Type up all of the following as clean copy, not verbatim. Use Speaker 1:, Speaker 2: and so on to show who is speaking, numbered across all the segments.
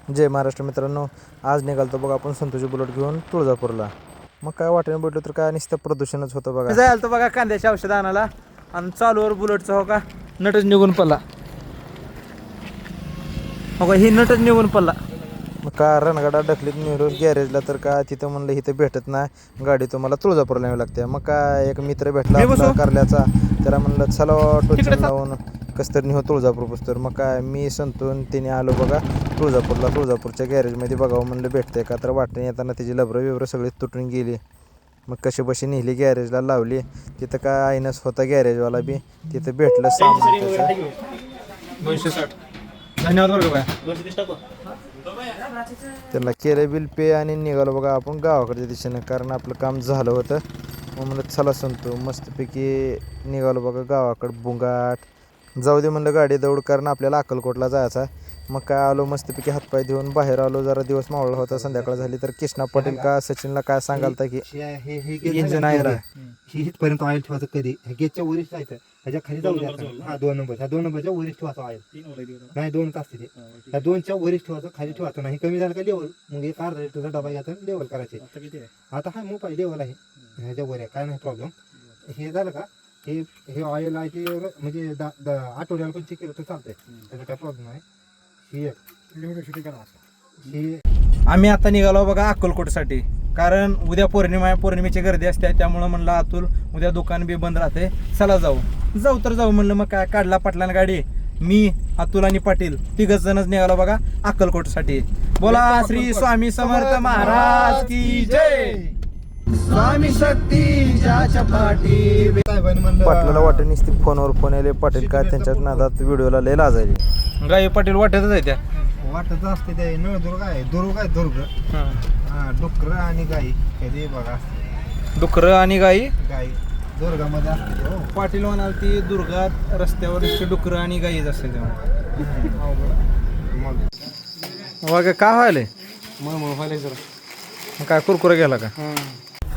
Speaker 1: जय महाराष्ट्र मित्रांनो, आज निघालतो बघा आपण संतोषी बुलेट घेऊन तुळजापूरला. मग काय वाटेने भेटलो तर काय नुसतं प्रदूषणच होतं बघा.
Speaker 2: जायला तो बघा कांद्याच्या औषध आणायला आणि चालूवर बुलेटचा हो का नटच निघून पडला. हो का ही नटच निघून पडला.
Speaker 1: मग काय रणगाडा ढकलीत नेहरू गॅरेजला तर काय तिथं म्हणलं इथं भेटत नाही, गाडी तुम्हाला तुळजापूरला न्यावी लागते. मग काय एक मित्र भेटला आपला कारल्याचा, त्याला म्हणलं चला ऑटो लावून कसं तरी निघू तुळजापूर पुस्तक. मग काय मी संतून तिने आलो बघा तुळजापूरच्या गॅरेजमध्ये बघावं म्हणलं भेटतंय का, तर वाटेने येताना तिची लबरं बिबरं सगळी तुटून गेली. मग कशी बशी नेली गॅरेजला लावली. तिथं काय आईनच होता गॅरेजवाला बी, तिथं भेटलं सामान त्याचं
Speaker 2: 260. धन्यवाद बरं का.
Speaker 1: त्यांना केलं बिल पे आणि निघालो बघा आपण गावाकडच्या दिशेनं, कारण आपलं काम झालं होतं. मग म्हणलं चला संतो मस्तपैकी निघालो बघा गावाकडं. बुंगाट जाऊ दे म्हणलं गाडी दौड, कारण आपल्याला अक्कलकोटला जायचं आहे. मग काय आलो मस्तपैकी हातपाय देऊन बाहेर आलो. जरा दिवस मावळला होता, संध्याकाळ झाली. तर कृष्णा पाटील का सचिनला काय सांगाल तर की
Speaker 2: इंजिन आहे
Speaker 3: इथपर्यंत ऑइल ठेवायचं कधी गेटच्या वरीच जायचं, ह्याच्या खाली जाऊ द्यायचं. हा 2 नंबर, ह्या 2 नंबरच्या वरीच ठेवायचं ऑइल. नाही 2 असते ते, ह्या 2च्या वरीच ठेवायचं, खाली ठेवायचं नाही. कमी झालं का लेवल, मग एक अर्धा लिटरचा डबा घ्यायचा लेवल करायचे. आता हा मोबाईल लेवल आहे ह्याच्या वर आहे, काय नाही प्रॉब्लेम. हे झालं का हे ऑइल आहे ते म्हणजे आठवड्याला पण चेक केलं तर चालतंय, त्याचा काय प्रॉब्लेम आहे.
Speaker 2: आम्ही आता निघालो बघा अक्कलकोटसाठी, कारण उद्या पौर्णिमा आहे, पौर्णिमेची गर्दी असते. त्यामुळं म्हणलं अतुल उद्या दुकान बी बंद राहते, चला जाऊ तर जाऊ म्हणलं. मग काय काढला पाटलान गाडी, मी अतुल आणि पाटील 3 जणच निघालो बघा अक्कलकोटसाठी. बोला श्री स्वामी समर्थ महाराज की जय. स्वामी शक्ती ज्याच्या पाठी.
Speaker 1: पाटलाला वाटेल नुसती फोनवर फोन आले. पाटील काय त्यांच्यात नादात व्हिडिओला लय लाजायले.
Speaker 2: गाई पाटील वाटतच आहे त्या
Speaker 3: वाटत असते ते नळदुर्ग आहे, दुर्ग आहे, दुर्ग. हा डुकर आणि गाई कधी बघा,
Speaker 2: डुकर आणि गाई
Speaker 3: दुर्गामध्ये असते. हो
Speaker 2: पाटील म्हणाल ती दुर्गात रस्त्यावर डुकर आणि गाईच असते तेव्हा.
Speaker 3: मग
Speaker 2: काय व्हायलंय
Speaker 3: व्हायला जरा
Speaker 2: काय कुरकुरा गेला का.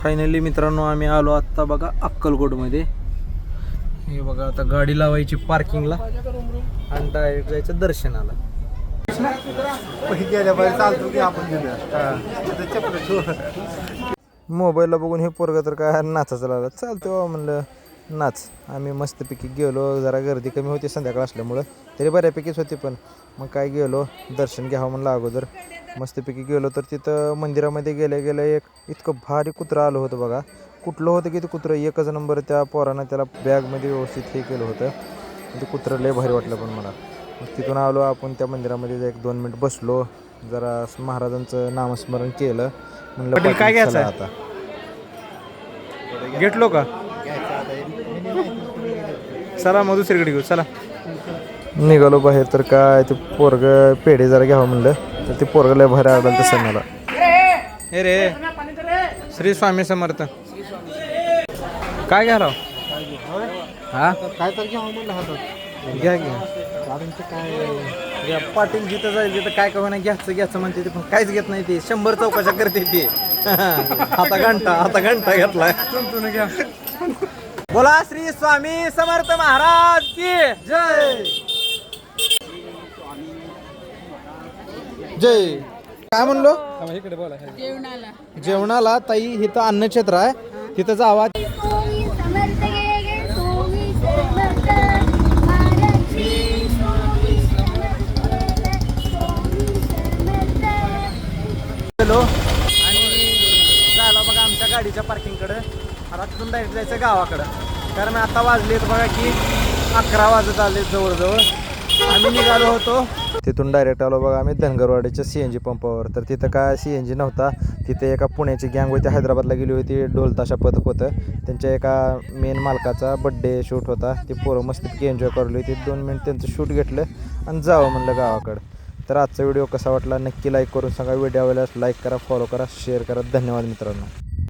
Speaker 2: फायनली मित्रांनो आम्ही आलो आत्ता बघा अक्कलकोटमध्ये. हे बघा आता गाडी लावायची पार्किंगला आणि डायरेक्ट जायचं दर्शनाला.
Speaker 3: गेल्या बाहेर चालतो की आपण
Speaker 1: मोबाईलला बघून हे पोरगं तर काय नाचायचं लागलं. चालतो म्हणलं नाच. आम्ही मस्तपैकी गेलो. जरा गर्दी कमी होती संध्याकाळ असल्यामुळं, तरी बऱ्यापैकीच होती. पण मग काय गेलो दर्शन घ्यावं म्हणलं अगोदर. मस्तपैकी गेलो तर तिथं मंदिरामध्ये गेल्या एक इतकं भारी कुत्रं आलं होतं बघा. कुठलं होतं की ते कुत्रं एकच नंबर. त्या पोरानं त्याला बॅगमध्ये व्यवस्थित हे केलं होतं. ते कुत्रं लय भारी वाटलं पण मला. मग तिथून आलो आपण त्या मंदिरामध्ये 1-2 मिनिट बसलो, जरा महाराजांचं नामस्मरण केलं. म्हणलं
Speaker 2: काय घ्यायचं
Speaker 1: आता
Speaker 2: घेतलो का, चला मग दुसरीकडे घेऊ. चला
Speaker 1: निघालो बाहेर. तर काय ते पोरगं पेढे जरा घ्यावं म्हणलं, तर ते पोरगं लय भारी आलं तसं मला.
Speaker 2: हे रे श्री स्वामी समर्थ काय घ्याला हा
Speaker 3: काय तर घ्या म्हणलं हातात.
Speaker 2: घ्या
Speaker 3: कारण ते काय
Speaker 2: पाटील जिथं जाईल तिथं काय का होईना घ्यायचं म्हणते ते, पण काहीच घेत नाही ते. 100 चौकशा करते ते. आता घंटा घेतलाय. बोला श्री स्वामी समर्थ महाराज की जय जय. काय म्हणलो इकडे बोला. जेवणाला ताई इथं अन्नक्षेत्र आहे, तिथं जावा. गेलो आणि झाला बघा आमच्या गाडीच्या पार्किंगकडं. आता तिथून डायरेक्ट जायचं गावाकडं, कारण आता वाजलेत बघा की 11 वाजत आले जवळजवळ. आम्ही निघालो होतो
Speaker 1: तिथून डायरेक्ट आलो बघा आम्ही धनगरवाडीच्या CNG पंपावर. तर तिथं काय CNG नव्हता. तिथे एका पुण्याची गँग होती, हैदराबादला गेली होती. ढोल ताशा पथक होतं. त्यांच्या एका मेन मालकाचा बड्डे शूट होता. ते पोरं मस्तपैकी एन्जॉय करली होती. 2 मिनिट त्यांचं शूट घेतलं आणि जावं म्हणलं गावाकडं. तर आजचा व्हिडिओ कसा वाटला नक्की लाईक करून सांगा. व्हिडिओ आवडल्यास लाईक करा, फॉलो करा, शेअर करा. धन्यवाद मित्रांनो.